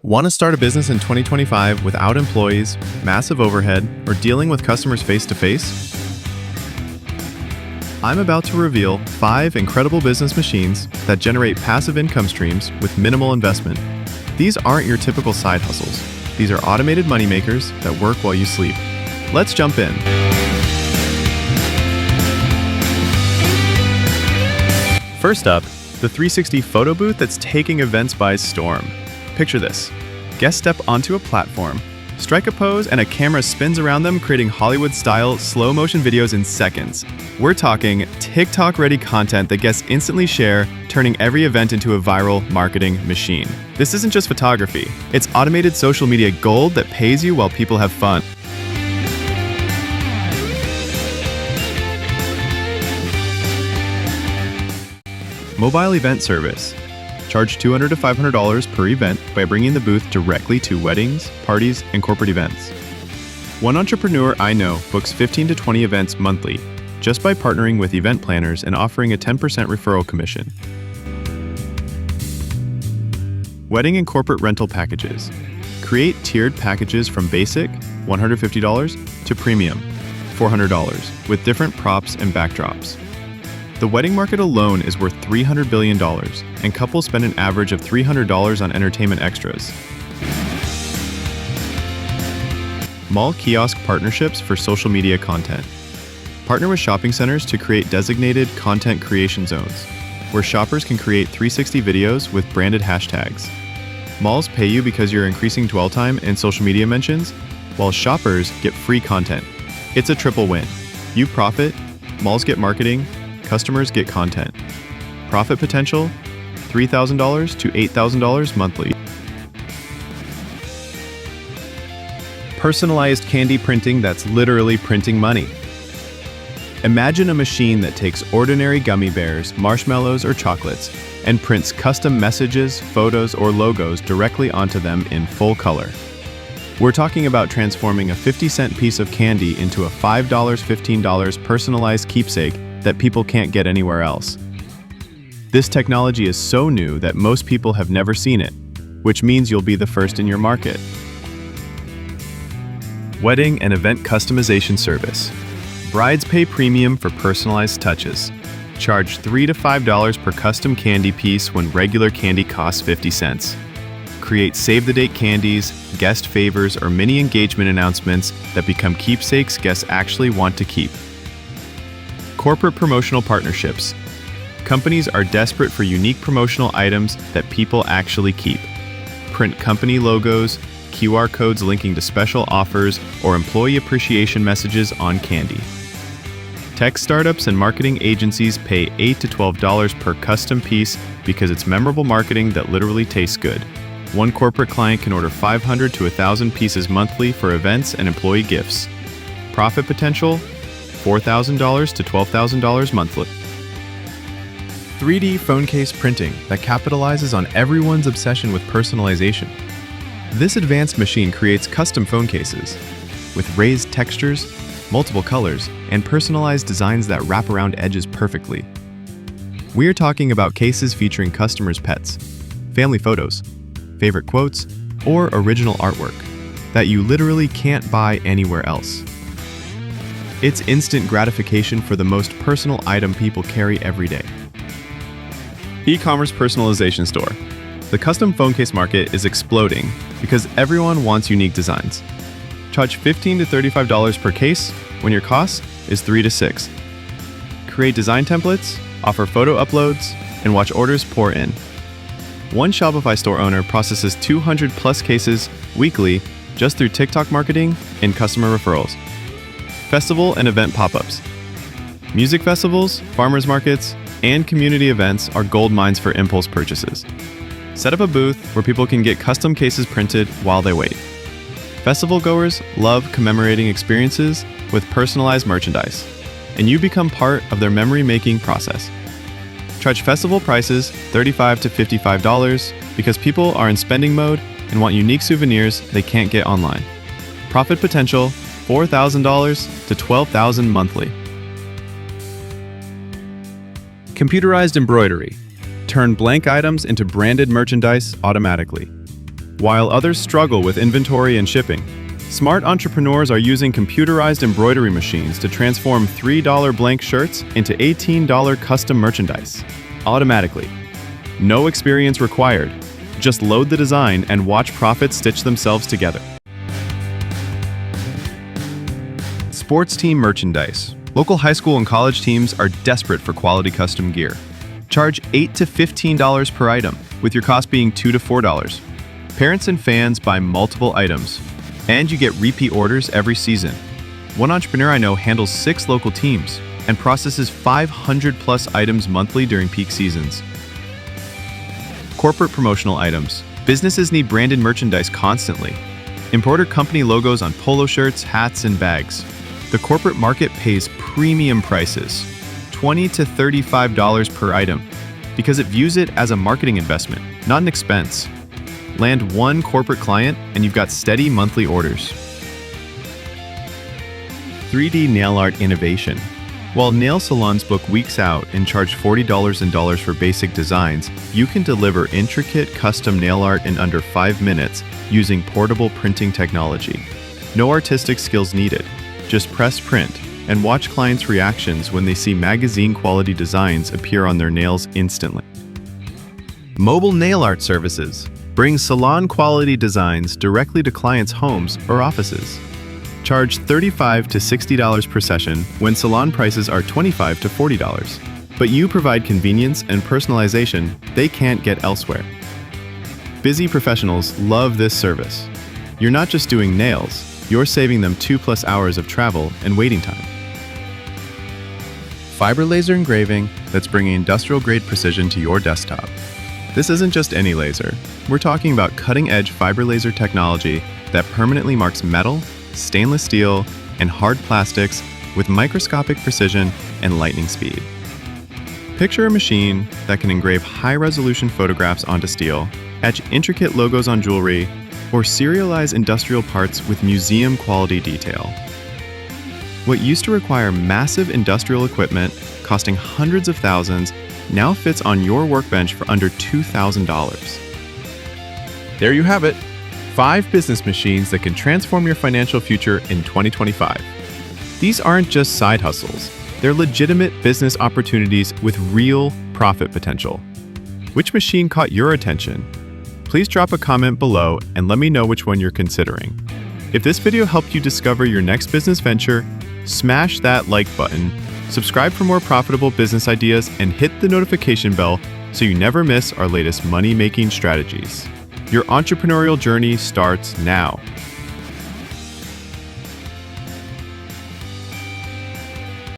Want to start a business in 2025 without employees, massive overhead, or dealing with customers face-to-face? I'm about to reveal 5 incredible business machines that generate passive income streams with minimal investment. These aren't your typical side hustles. These are automated moneymakers that work while you sleep. Let's jump in. First up, the 360 photo booth that's taking events by storm. Picture this. Guests step onto a platform, strike a pose, and a camera spins around them, creating Hollywood-style slow-motion videos in seconds. We're talking TikTok-ready content that guests instantly share, turning every event into a viral marketing machine. This isn't just photography. It's automated social media gold that pays you while people have fun. Mobile event service. Charge $200 to $500 per event by bringing the booth directly to weddings, parties, and corporate events. One entrepreneur I know books 15 to 20 events monthly just by partnering with event planners and offering a 10% referral commission. Wedding and corporate rental packages. Create tiered packages from basic, $150, to premium, $400, with different props and backdrops. The wedding market alone is worth $300 billion, and couples spend an average of $300 on entertainment extras. Mall kiosk partnerships for social media content. Partner with shopping centers to create designated content creation zones, where shoppers can create 360 videos with branded hashtags. Malls pay you because you're increasing dwell time and social media mentions, while shoppers get free content. It's a triple win. You profit, malls get marketing, customers get content. Profit potential, $3,000 to $8,000 monthly. Personalized candy printing that's literally printing money. Imagine a machine that takes ordinary gummy bears, marshmallows, or chocolates and prints custom messages, photos, or logos directly onto them in full color. We're talking about transforming a 50-cent piece of candy into a $5, $15 personalized keepsake that people can't get anywhere else. This technology is so new that most people have never seen it, which means you'll be the first in your market. Wedding and event customization service. Brides pay premium for personalized touches. Charge $3 to $5 per custom candy piece when regular candy costs 50 cents. Create save-the-date candies, guest favors, or mini engagement announcements that become keepsakes guests actually want to keep. Corporate promotional partnerships. Companies are desperate for unique promotional items that people actually keep. Print company logos, QR codes linking to special offers, or employee appreciation messages on candy. Tech startups and marketing agencies pay $8 to $12 per custom piece because it's memorable marketing that literally tastes good. One corporate client can order 500 to 1,000 pieces monthly for events and employee gifts. Profit potential, $4,000 to $12,000 monthly. 3D phone case printing that capitalizes on everyone's obsession with personalization. This advanced machine creates custom phone cases with raised textures, multiple colors, and personalized designs that wrap around edges perfectly. We're talking about cases featuring customers' pets, family photos, favorite quotes, or original artwork that you literally can't buy anywhere else. It's instant gratification for the most personal item people carry every day. E-commerce personalization store. The custom phone case market is exploding because everyone wants unique designs. Charge $15 to $35 per case when your cost is $3 to $6. Create design templates, offer photo uploads, and watch orders pour in. One Shopify store owner processes 200 plus cases weekly just through TikTok marketing and customer referrals. Festival and event pop-ups. Music festivals, farmers markets, and community events are gold mines for impulse purchases. Set up a booth where people can get custom cases printed while they wait. Festival goers love commemorating experiences with personalized merchandise, and you become part of their memory-making process. Charge festival prices $35 to $55 because people are in spending mode and want unique souvenirs they can't get online. Profit potential, $4,000 to $12,000 monthly. Computerized embroidery. Turn blank items into branded merchandise automatically. While others struggle with inventory and shipping, smart entrepreneurs are using computerized embroidery machines to transform $3 blank shirts into $18 custom merchandise, automatically. No experience required. Just load the design and watch profits stitch themselves together. Sports team merchandise. Local high school and college teams are desperate for quality custom gear. Charge $8 to $15 per item, with your cost being $2 to $4. Parents and fans buy multiple items, and you get repeat orders every season. One entrepreneur I know handles 6 local teams and processes 500 plus items monthly during peak seasons. Corporate promotional items. Businesses need branded merchandise constantly. Embroider company logos on polo shirts, hats, and bags. The corporate market pays premium prices, $20 to $35 per item, because it views it as a marketing investment, not an expense. Land one corporate client and you've got steady monthly orders. 3D nail art innovation. While nail salons book weeks out and charge $40 for basic designs, you can deliver intricate custom nail art in under 5 minutes using portable printing technology. No artistic skills needed. Just press print and watch clients' reactions when they see magazine-quality designs appear on their nails instantly. Mobile nail art services bring salon-quality designs directly to clients' homes or offices. Charge $35 to $60 per session when salon prices are $25 to $40. But you provide convenience and personalization they can't get elsewhere. Busy professionals love this service. You're not just doing nails, you're saving them 2+ hours of travel and waiting time. Fiber laser engraving that's bringing industrial-grade precision to your desktop. This isn't just any laser. We're talking about cutting-edge fiber laser technology that permanently marks metal, stainless steel, and hard plastics with microscopic precision and lightning speed. Picture a machine that can engrave high-resolution photographs onto steel, etch intricate logos on jewelry, or serialize industrial parts with museum-quality detail. What used to require massive industrial equipment costing hundreds of thousands now fits on your workbench for under $2,000. There you have it. 5 business machines that can transform your financial future in 2025. These aren't just side hustles. They're legitimate business opportunities with real profit potential. Which machine caught your attention? Please drop a comment below and let me know which one you're considering. If this video helped you discover your next business venture, smash that like button, subscribe for more profitable business ideas, and hit the notification bell so you never miss our latest money-making strategies. Your entrepreneurial journey starts now.